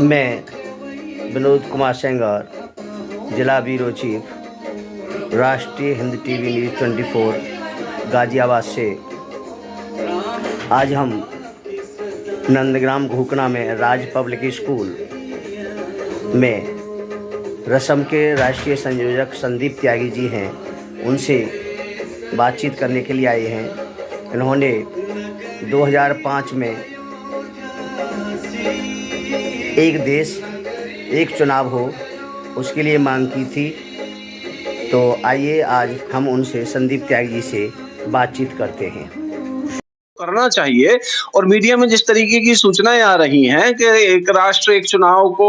मैं विनोद कुमार सेंगर, जिला bureau chief, राष्ट्रीय हिंद टीवी न्यूज़ 24 गाजियाबाद से आज हम नंदग्राम घूकना में राज पब्लिक स्कूल में रसम के राष्ट्रीय संयोजक संदीप त्यागी जी हैं, उनसे बातचीत करने के लिए आए हैं। इन्होंने 2005 में एक देश एक चुनाव हो उसके लिए मांग की थी। तो आइए आज हम उनसे संदीप त्यागी जी से बातचीत करते हैं। करना चाहिए। और मीडिया में जिस तरीके की सूचनाएं आ रही हैं कि एक राष्ट्र एक चुनाव को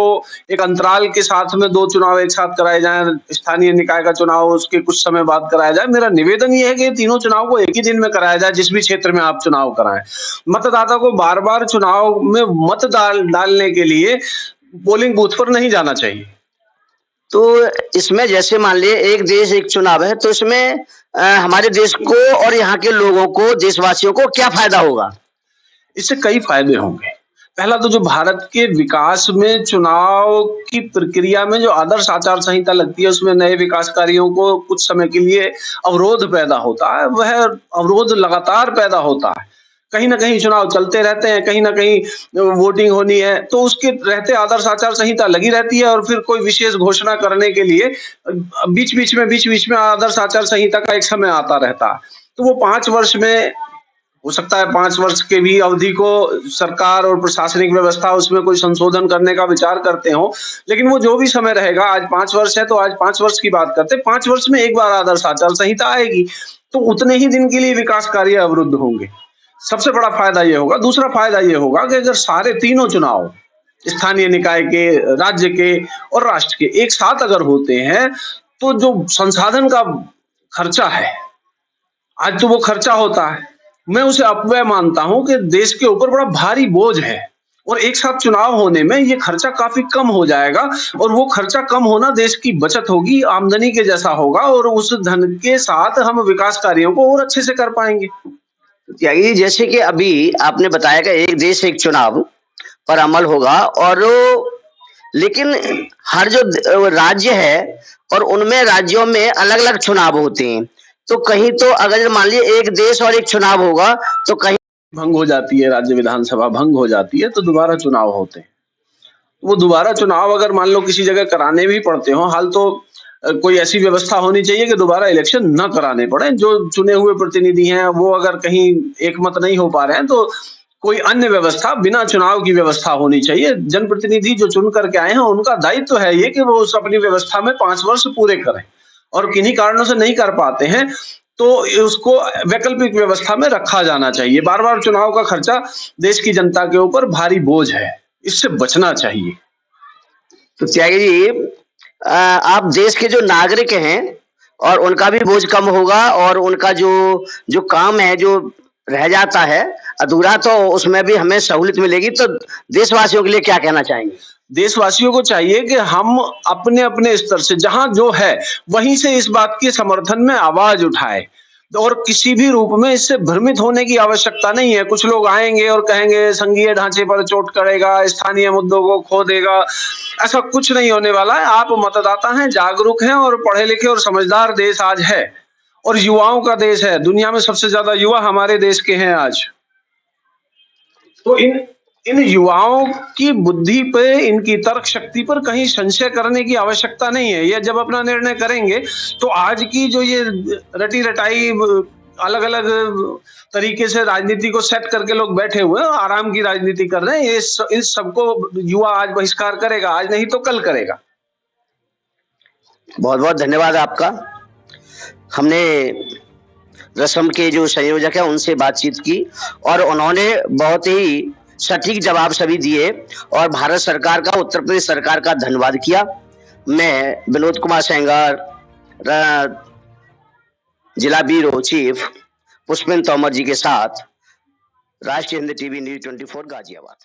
एक अंतराल के साथ में 2 चुनाव एक साथ कराए जाएं, स्थानीय निकाय का चुनाव उसके कुछ समय बाद कराया जाए, मेरा निवेदन ये है कि तीनों चुनाव को एक ही दिन में कराया जाए। जिस भी क्षेत्र में आप चुनाव कराएं, मतदाता को बार बार चुनाव में मत डालने के लिए पोलिंग बूथ पर नहीं जाना चाहिए। तो इसमें जैसे मान लिए एक देश एक चुनाव है, तो इसमें हमारे देश को और यहाँ के लोगों को, देशवासियों को क्या फायदा होगा? इससे कई फायदे होंगे। पहला तो जो भारत के विकास में चुनाव की प्रक्रिया में जो आदर्श आचार संहिता लगती है, उसमें नए विकास कार्यों को कुछ समय के लिए अवरोध पैदा होता है, वह अवरोध लगातार पैदा होता है। कहीं ना कहीं चुनाव चलते रहते हैं, कहीं ना कहीं वोटिंग होनी है, तो उसके रहते आदर्श आचार संहिता लगी रहती है। और फिर कोई विशेष घोषणा करने के लिए बीच बीच में आदर्श आचार संहिता का एक समय आता रहता है। तो वो 5 वर्ष में हो सकता है, 5 वर्ष के भी अवधि को सरकार और प्रशासनिक व्यवस्था उसमें कोई संशोधन करने का विचार करते हो, लेकिन वो जो भी समय रहेगा, आज 5 वर्ष है तो आज 5 वर्ष की बात करते हैं, 5 वर्ष में एक बार आदर्श आचार संहिता आएगी, तो उतने ही दिन के लिए विकास कार्य अवरुद्ध होंगे। सबसे बड़ा फायदा ये होगा। दूसरा फायदा ये होगा कि अगर सारे तीनों चुनाव स्थानीय निकाय के, राज्य के और राष्ट्र के एक साथ अगर होते हैं, तो जो संसाधन का खर्चा है, आज तो वो खर्चा होता है, मैं उसे अपव्यय मानता हूं कि देश के ऊपर बड़ा भारी बोझ है। और एक साथ चुनाव होने में ये खर्चा काफी कम हो जाएगा, और वो खर्चा कम होना देश की बचत होगी, आमदनी के जैसा होगा, और उस धन के साथ हम विकास कार्यों को और अच्छे से कर पाएंगे। त्यागी जी, जैसे कि अभी आपने बताया कि एक देश एक चुनाव पर अमल होगा, और लेकिन हर जो राज्य है और उनमें राज्यों में अलग अलग चुनाव होते हैं, तो कहीं तो अगर मान लीजिए एक देश और एक चुनाव होगा तो कहीं भंग हो जाती है, राज्य विधानसभा भंग हो जाती है, तो दोबारा चुनाव होते हैं। वो दोबारा चुनाव अगर मान लो किसी जगह कराने भी पड़ते हो, हाल तो कोई ऐसी व्यवस्था होनी चाहिए कि दोबारा इलेक्शन न कराने पड़े। जो चुने हुए प्रतिनिधि हैं वो अगर कहीं एकमत नहीं हो पा रहे हैं, तो कोई अन्य व्यवस्था, बिना चुनाव की व्यवस्था होनी चाहिए। जनप्रतिनिधि जो चुन करके आए हैं, उनका दायित्व है ये कि वो उस अपनी व्यवस्था में 5 वर्ष पूरे करें, और किन्हीं कारणों से नहीं कर पाते हैं तो उसको वैकल्पिक व्यवस्था में रखा जाना चाहिए। बार बार चुनाव का खर्चा देश की जनता के ऊपर भारी बोझ है, इससे बचना चाहिए। तो त्यागी जी, आप देश के जो नागरिक हैं और उनका भी बोझ कम होगा, और उनका जो काम है जो रह जाता है अधूरा, तो उसमें भी हमें सहूलियत मिलेगी। तो देशवासियों के लिए क्या कहना चाहेंगे? देशवासियों को चाहिए कि हम अपने अपने स्तर से जहां जो है वहीं से इस बात के समर्थन में आवाज उठाए, और किसी भी रूप में इससे भ्रमित होने की आवश्यकता नहीं है। कुछ लोग आएंगे और कहेंगे संघीय ढांचे पर चोट करेगा, स्थानीय मुद्दों को खो देगा। ऐसा कुछ नहीं होने वाला है। आप मतदाता हैं, जागरूक हैं और पढ़े लिखे और समझदार देश आज है, और युवाओं का देश है। दुनिया में सबसे ज्यादा युवा हमारे देश के हैं आज। तो इन युवाओं की बुद्धि पे, इनकी तर्क शक्ति पर कहीं संशय करने की आवश्यकता नहीं है। ये जब अपना निर्णय करेंगे, तो आज की जो ये रटी रटाई अलग अलग तरीके से राजनीति को सेट करके लोग बैठे हुए हैं, आराम की राजनीति कर रहे हैं, इस सबको युवा आज बहिष्कार करेगा, आज नहीं तो कल करेगा। बहुत बहुत धन्यवाद आपका। हमने रसम के जो संयोजक है उनसे बातचीत की, और उन्होंने बहुत ही सटीक जवाब सभी दिए, और भारत सरकार का, उत्तर प्रदेश सरकार का धन्यवाद किया। मैं विनोद कुमार सेंगर, जिला ब्यूरो चीफ पुष्पेंद्र तोमर जी के साथ राष्ट्रीय हिंद टीवी न्यूज़ 24 गाजियाबाद।